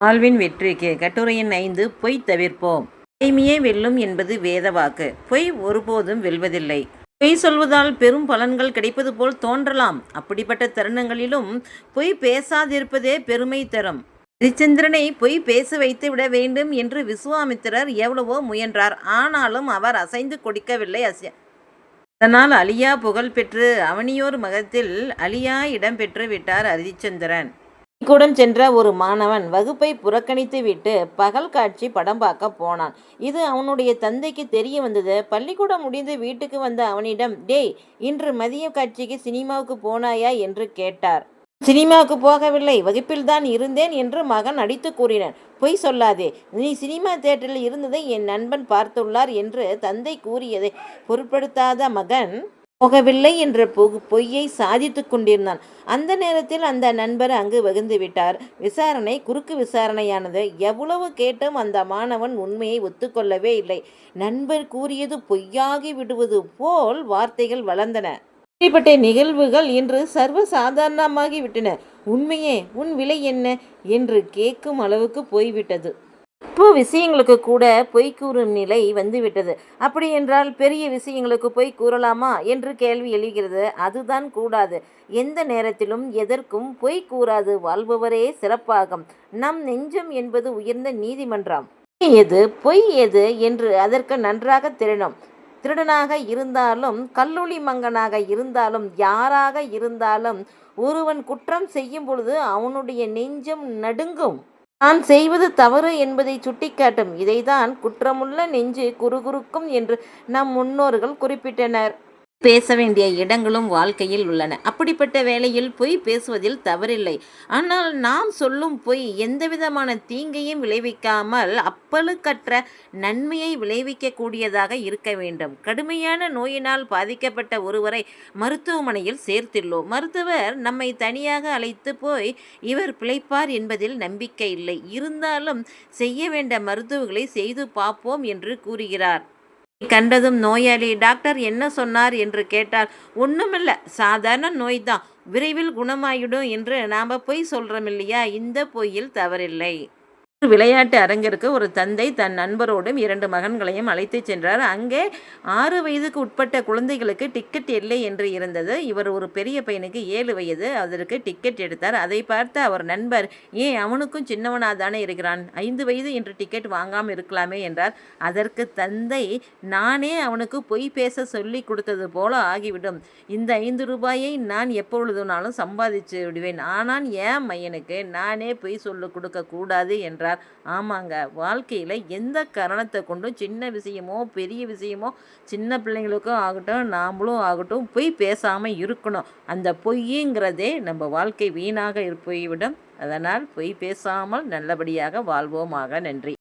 வாழ்வின் வெற்றிக்கு கட்டுரை எண் 5 பொய் தவிர்ப்போம். பொய்மையே வெல்லும் என்பது வேத வாக்கு. பொய் ஒருபோதும் வெல்வதில்லை. பொய் சொல்வதால் பெரும் பலன்கள் கிடைப்பது போல் தோன்றலாம். அப்படிப்பட்ட தருணங்களிலும் பொய் பேசாதிருப்பதே பெருமை தரும். ஹரிச்சந்திரனை பொய் பேச வைத்து விட வேண்டும் என்று விசுவாமித்திரர் எவ்வளவோ முயன்றார். ஆனாலும் அவர் அசைந்து கொடுக்கவில்லை. அதனால் அழியா புகழ் பெற்று அவனியோர் மகத்தில் அழியா இடம் பெற்று விட்டார் ஹரிச்சந்திரன். பள்ளிக்கூடம் சென்ற ஒரு மாணவன் வகுப்பை புறக்கணித்து விட்டு பகல் காட்சி படம் பார்க்க போனான். இது அவனுடைய தந்தைக்கு தெரிய வந்தது. பள்ளிக்கூடம் முடிந்து வீட்டுக்கு வந்த அவனிடம், டேய், இன்று மதிய காட்சிக்கு சினிமாவுக்கு போனாயா என்று கேட்டார். சினிமாவுக்கு போகவில்லை, வகுப்பில் தான் இருந்தேன் என்று மகன் அடித்து கூறினான். பொய் சொல்லாதே, நீ சினிமா தியேட்டரில் இருந்ததை என் நண்பன் பார்த்துள்ளார் என்று தந்தை கூறியதை பொருட்படுத்தாத மகன் போகவில்லை என்ற பொய்யை சாதித்து கொண்டிருந்தான். அந்த நேரத்தில் அந்த நண்பர் அங்கு வகுந்து விட்டார். விசாரணை குறுக்கு விசாரணையானது. எவ்வளவு கேட்டும் அந்த மாணவன் உண்மையை ஒத்துக்கொள்ளவே இல்லை. நண்பர் கூறியது பொய்யாகி விடுவது போல் வார்த்தைகள் வளர்ந்தன. இப்படிப்பட்ட நிகழ்வுகள் இன்று சர்வ சாதாரணமாகிவிட்டன. உண்மையே, உன் விலை என்ன என்று கேட்கும் அளவுக்கு போய்விட்டது. இப்போ விஷயங்களுக்கு கூட பொய் கூறும் நிலை வந்துவிட்டது. அப்படி என்றால் பெரிய விஷயங்களுக்கு பொய் கூறலாமா என்று கேள்வி எழுகிறது. அதுதான் கூடாது. எந்த நேரத்திலும் எதற்கும் பொய் கூறாது வாழ்பவரே சிறப்பாகும். நம் நெஞ்சம் என்பது உயர்ந்த நீதிமன்றம். எது பொய் எது என்று அதற்கு நன்றாக தெரியணும். திருடனாக இருந்தாலும் கல்லூலி மங்கனாக இருந்தாலும் யாராக இருந்தாலும் ஒருவன் குற்றம் செய்யும் பொழுது அவனுடைய நெஞ்சம் நடுங்கும். தான் செய்வது தவறு என்பதை சுட்டிக்காட்டும். இதைதான் குற்றமுள்ள நெஞ்சு குறுகுறுக்கும் என்று நம் முன்னோர்கள் குறிப்பிட்டனர். பேச வேண்டிய இடங்களும் வாழ்க்கையில் உள்ளன. அப்படிப்பட்ட வேளையில் பொய் பேசுவதில் தவறில்லை. ஆனால் நாம் சொல்லும் பொய் எந்தவிதமான தீங்கையும் விளைவிக்காமல் அப்பழுக்கற்ற நன்மையை விளைவிக்கக்கூடியதாக இருக்க வேண்டும். கடுமையான நோயினால் பாதிக்கப்பட்ட ஒருவரை மருத்துவமனையில் சேர்த்துள்ளோம். மருத்துவர் நம்மை தனியாக அழைத்து போய் இவர் பிழைப்பார் என்பதில் நம்பிக்கை இல்லை, இருந்தாலும் செய்ய வேண்டிய மருத்துவங்களை செய்து பார்ப்போம் என்று கூறுகிறார். கண்டதும் நோயாளி, டாக்டர் என்ன சொன்னார் என்று கேட்டால், ஒன்றுமில்ல, சாதாரண நோய் தான், விரைவில் குணமாயிடும் என்று நாம் பொய் சொல்கிறோம் இல்லையா? இந்த பொய்யில் தவறில்லை. விளையாட்டு அரங்கிற்கு ஒரு தந்தை தன் நண்பரோடும் 2 மகன்களையும் அழைத்து சென்றார். அங்கே 6 வயதுக்கு உட்பட்ட குழந்தைகளுக்கு டிக்கெட் இல்லை என்று இருந்தது. இவர் ஒரு பெரிய பையனுக்கு 7 வயது, அதற்கு டிக்கெட் எடுத்தார். அதை பார்த்து அவர் நண்பர், ஏன் அவனுக்கும் சின்னவனாக தானே இருக்கிறான், 5 வயது என்று டிக்கெட் வாங்காமல் இருக்கலாமே என்றார். அதற்கு தந்தை, நானே அவனுக்கு பொய் பேச சொல்லி கொடுத்தது போல ஆகிவிடும். இந்த 5 ரூபாயை நான் எப்பொழுதுனாலும் சம்பாதிச்சு விடுவேன். ஆனால் என் மையனுக்கு நானே பொய் சொல்ல கொடுக்க கூடாது என்றார். ஆமாங்க, வாழ்க்கையில் எந்த காரணத்தை கொண்டும் சின்ன விஷயமோ பெரிய விஷயமோ சின்ன பிள்ளைங்களுக்கும் ஆகட்டும் நாமளும் ஆகட்டும் பொய் பேசாமல் இருக்கணும். அந்த பொய்ங்கிறதே நம்ம வாழ்க்கை வீணாக போய்விடும். அதனால் பொய் பேசாமல் நல்லபடியாக வாழ்வோமாக. நன்றி.